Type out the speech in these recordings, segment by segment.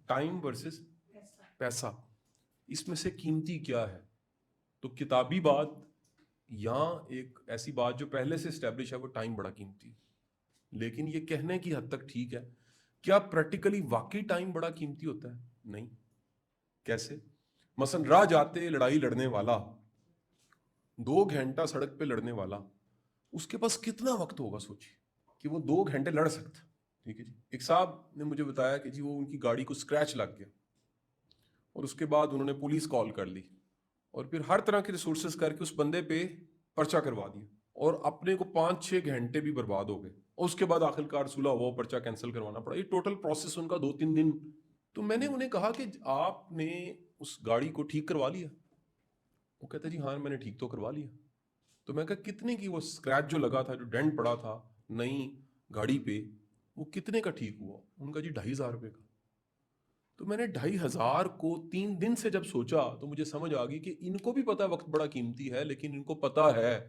Time versus پیسہ، اس میں سے قیمتی کیا ہے؟ تو کتابی بات یا ایک ایسی بات جو پہلے سے اسٹیبلش ہے، وہ ٹائم بڑا قیمتی، لیکن یہ کہنے کی حد تک ٹھیک ہے. کیا پریکٹیکلی واقعی ٹائم بڑا قیمتی ہوتا ہے؟ نہیں. کیسے؟ مثلا راہ جاتے لڑائی لڑنے والا، 2 گھنٹہ سڑک پہ لڑنے والا، اس کے پاس کتنا وقت ہوگا سوچیے کہ وہ 2 گھنٹے لڑ سکتا. ٹھیک ہے جی. ایک صاحب نے مجھے بتایا کہ جی وہ ان کی گاڑی کو اسکریچ لگ گیا اور اس کے بعد انہوں نے پولیس کال کر لی اور پھر ہر طرح کے ریسورسز کر کے اس بندے پہ پرچہ کروا دیا اور اپنے کو 5-6 گھنٹے بھی برباد ہو گئے اور اس کے بعد آخر کار صلح ہوا، پرچہ کینسل کروانا پڑا. یہ ٹوٹل پروسیس ان کا 2-3 دن. تو میں نے انہیں کہا کہ آپ نے اس گاڑی کو ٹھیک کروا لیا؟ وہ کہتا جی ہاں میں نے ٹھیک تو کروا لیا. تو میں کہا کتنے کی وہ اسکریچ جو لگا تھا، جو ڈینٹ پڑا تھا نئی گاڑی پہ، وہ کتنے کا ٹھیک ہوا؟ ان کا جی 2,500 روپے کا. تو میں نے 2,500 کو 3 دن سے جب سوچا تو مجھے سمجھ آ گئی کہ ان کو بھی پتا وقت بڑا قیمتی ہے، لیکن ان کو پتا ہے،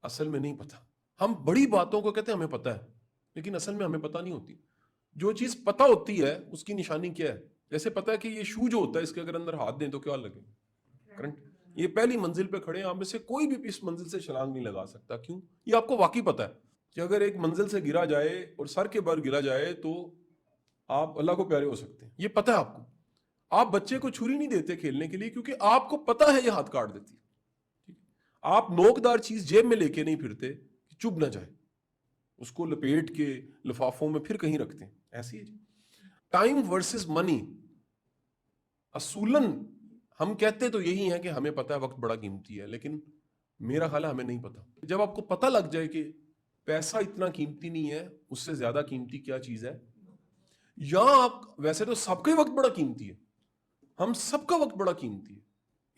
اصل میں نہیں پتا. ہم بڑی باتوں کو کہتے ہیں ہمیں پتا ہے، لیکن اصل میں ہمیں پتا نہیں ہوتی. جو چیز پتا ہوتی ہے اس کی نشانی کیا ہے؟ جیسے پتا ہے کہ یہ شو جو ہوتا ہے اس کے اگر اندر ہاتھ دیں تو کیا لگے؟ کرنٹ. یہ پہلی منزل پہ کھڑے ہیں، آپ میں سے کوئی بھی اس منزل سے چھلانگ نہیں لگا سکتا. کیوں؟ یہ آپ کو واقعی پتا ہے کہ اگر ایک منزل سے گرا جائے اور سر کے بر گرا جائے تو آپ اللہ کو پیارے ہو سکتے ہیں. یہ پتا ہے آپ کو. آپ بچے کو چھری نہیں دیتے کھیلنے کے لیے کیونکہ آپ کو پتا ہے یہ ہاتھ کاٹ دیتی ہے. آپ نوکدار چیز جیب میں لے کے نہیں پھرتے کہ چبھ نہ جائے، اس کو لپیٹ کے لفافوں میں پھر کہیں رکھتے ہیں. ایسی ہے جی. ٹائم ورسز منی، اصولاً ہم کہتے تو یہی ہیں کہ ہمیں پتا ہے وقت بڑا قیمتی ہے، لیکن میرا خیال ہے ہمیں نہیں پتا. جب آپ کو پتا لگ جائے کہ پیسہ اتنا قیمتی نہیں ہے، اس سے زیادہ قیمتی کیا چیز ہے. یا آپ ویسے تو سب کا وقت بڑا قیمتی ہے، ہم سب کا وقت بڑا قیمتی ہے.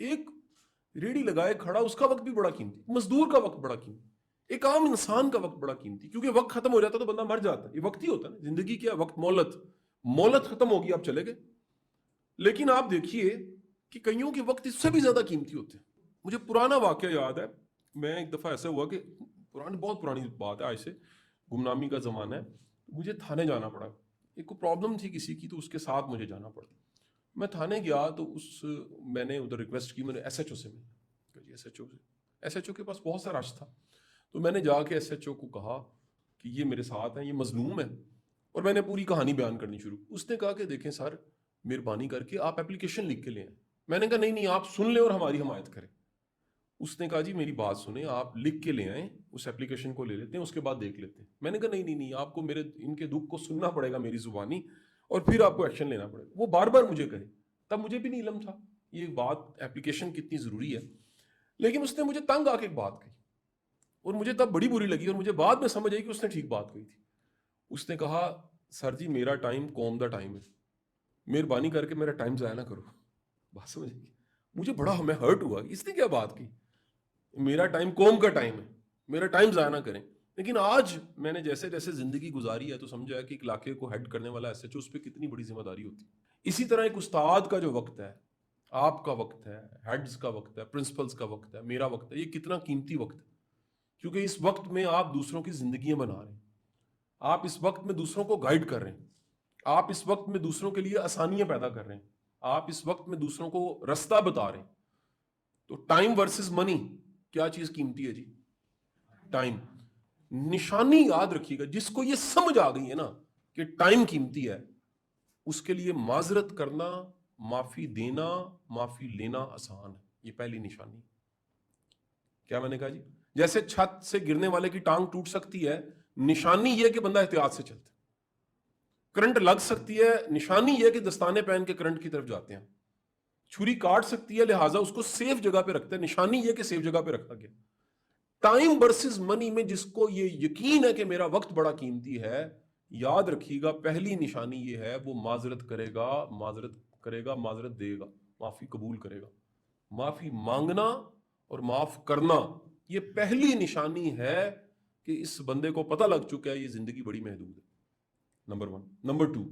ایک ریڑھی لگائے کھڑا اس کا وقت بھی بڑا قیمتی، مزدور کا وقت بڑا قیمتی، ایک عام انسان کا وقت بڑا قیمتی. کیونکہ وقت ختم ہو جاتا تو بندہ مر جاتا ہے. یہ وقت ہی ہوتا ہے نا. زندگی کیا وقت؟ مولت ختم ہوگی، آپ چلے گئے. لیکن آپ دیکھیے کہ کئیوں کے وقت اس سے بھی زیادہ قیمتی ہوتے ہیں. مجھے پرانا واقعہ یاد ہے. میں ایک دفعہ ایسا ہوا کہ بہت پرانی بات ہے، آج سے گمنامی کا زمانہ ہے. مجھے تھانے جانا پڑا. ایک کو پرابلم تھی کسی کی، تو اس کے ساتھ مجھے جانا پڑا. میں تھانے گیا تو میں نے ادھر ریکویسٹ کی، میں نے ایس ایچ او سے ملا. ایس ایچ او کے پاس بہت سا رش تھا. تو میں نے جا کے ایس ایچ او کو کہا کہ یہ میرے ساتھ ہیں، یہ مظلوم ہے، اور میں نے پوری کہانی بیان کرنی شروع. اس نے کہا کہ دیکھیں سر، مہربانی کر کے آپ اپلیکیشن لکھ کے لیں. میں نے کہا نہیں آپ سن لیں اور ہماری حمایت کریں. اس نے کہا جی میری بات سنیں، آپ لکھ کے لے آئیں، اس اپلیکیشن کو لے لیتے ہیں، اس کے بعد دیکھ لیتے ہیں. میں نے کہا نہیں آپ کو میرے ان کے دکھ کو سننا پڑے گا میری زبانی، اور پھر آپ کو ایکشن لینا پڑے گا. وہ بار بار مجھے کہے. تب مجھے بھی نہیں علم تھا یہ بات اپلیکیشن کتنی ضروری ہے. لیکن اس نے مجھے تنگ آ کے ایک بات کہی اور مجھے تب بڑی بری لگی، اور مجھے بعد میں سمجھ آئی کہ اس نے ٹھیک بات کہی تھی. اس نے کہا سر جی میرا ٹائم قوم دا ٹائم ہے، مہربانی کر کے میرا ٹائم ضائع نہ کرو. بات سمجھ گئی؟ مجھے بڑا میں ہرٹ ہوا. اس نے کیا بات کی؟ میرا ٹائم قوم کا ٹائم ہے، میرا ٹائم ضائع نہ کریں. لیکن آج میں نے جیسے جیسے زندگی گزاری ہے تو سمجھا ہے کہ ایک علاقے کو ہیڈ کرنے والا ایس ایچ او، اس پہ کتنی بڑی ذمہ داری ہوتی ہے. اسی طرح ایک استاد کا جو وقت ہے، آپ کا وقت ہے، ہیڈز کا وقت ہے، پرنسپلز کا وقت ہے، میرا وقت ہے، یہ کتنا قیمتی وقت ہے. کیونکہ اس وقت میں آپ دوسروں کی زندگیاں بنا رہے ہیں، آپ اس وقت میں دوسروں کو گائیڈ کر رہے ہیں، آپ اس وقت میں دوسروں کے لیے آسانیاں پیدا کر رہے ہیں، آپ اس وقت میں دوسروں کو رستہ بتا رہے ہیں. تو ٹائم ورسز منی، کیا چیز قیمتی ہے جی؟ ٹائم. نشانی یاد رکھیے گا، جس کو یہ سمجھ آ گئی ہے نا کہ ٹائم قیمتی ہے، اس کے لیے معذرت کرنا، معافی دینا، معافی لینا آسان ہے. یہ پہلی نشانی. کیا میں نے کہا جی؟ جیسے چھت سے گرنے والے کی ٹانگ ٹوٹ سکتی ہے، نشانی یہ کہ بندہ احتیاط سے چلتا ہے. کرنٹ لگ سکتی ہے، نشانی یہ کہ دستانے پہن کے کرنٹ کی طرف جاتے ہیں. چھری کاٹ سکتی ہے، لہٰذا اس کو سیف جگہ پہ رکھتے ہیں، نشانی یہ کہ سیف جگہ پہ رکھا گیا. ٹائم ورسز منی میں جس کو یہ یقین ہے کہ میرا وقت بڑا قیمتی ہے، یاد رکھیے گا پہلی نشانی یہ ہے وہ معذرت کرے گا، معذرت دے گا، معافی قبول کرے گا. معافی مانگنا اور معاف کرنا، یہ پہلی نشانی ہے کہ اس بندے کو پتہ لگ چکا ہے یہ زندگی بڑی محدود ہے. نمبر 1. نمبر 2،